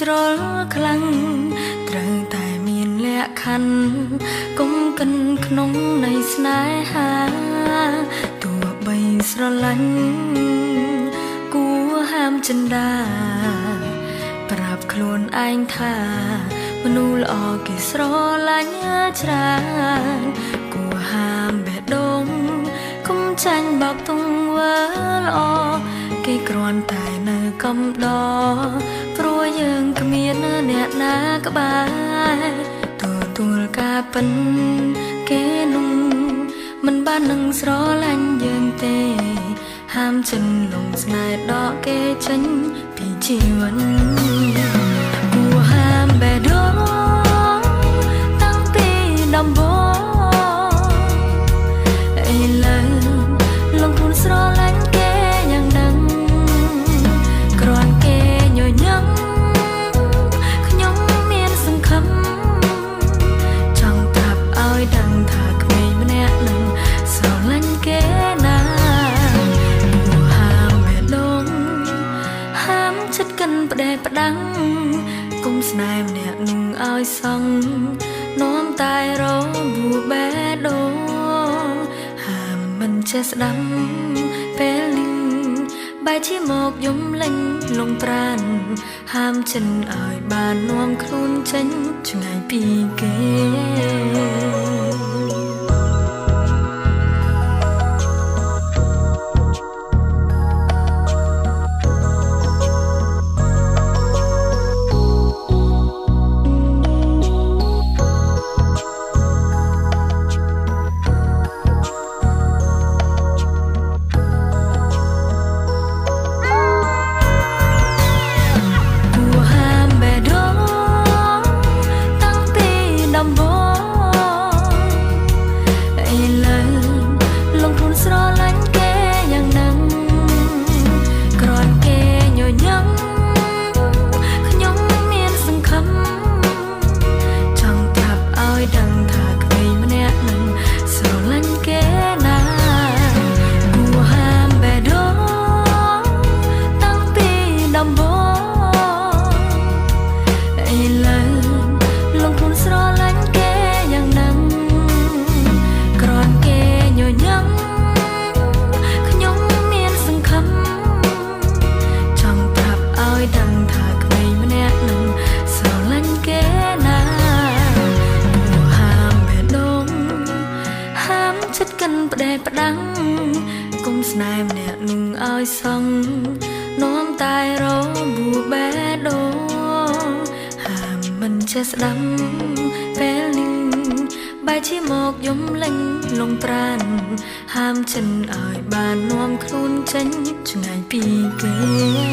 ច្រលខ្លាំងត្រូវតែមានលក្ខខណ្ឌកុំកិនក្នុងនៃស្នេហាទោះបីស្រឡាញ់គួរហាមចិន្តាប្រាប់ខ្លួនឯងថាមនុស្សល្អគេស្រឡាញ់ច្រើនគួរហាមបេះដូងកុំចាញ់បោកទង្វើល្អគេគ្រាន់តែនៅកំដរព្រោះយើងគ្មានអ្នកណាក្បែរទទួលការពិនគេនោះមិនបាននឹងស្រឡាញ់យើងទេហាមចិនលងស្នេហ៍ដកគេចេញពីជីវិតគួរហាមបេះដូងតាំងពីដំបូងឥឡូវលងខ្លួនស្រឡាញ់គេយ៉ាងដឹងគ្រាន់គេញញឹមខ្ញុំមានសង្ឃឹមចង់ប្រាប់ឲ្យដឹងថាក្មេងម្នាក់នឹងស្រឡាញ់គេណាចិត្តកិនផ្ដេផ្ដាំងគុំស្នេហ៍ម្នាក់នឹងឲ្យសងនាំតែរបួបេះដូងហាមមិនចេះស្ដាំពេលនេះបែរជាមកយំលេងលងប្រានហាមចិនឲ្យបាននាំខ្លួនចេញឆ្ងាយពីគេចិត្តកិនផ្ដេផ្ដាំងគុំស្នេហ៍ម្នាក់នឹងឲ្យសងនាំតែរបួបេះដូងហាមមិនចេះស្ដាំពេលនេះបែរជាមកយំលេងលងប្រានហាមចិនឲ្យបាននាំខ្លួនចេញឆ្ងាយពីគេ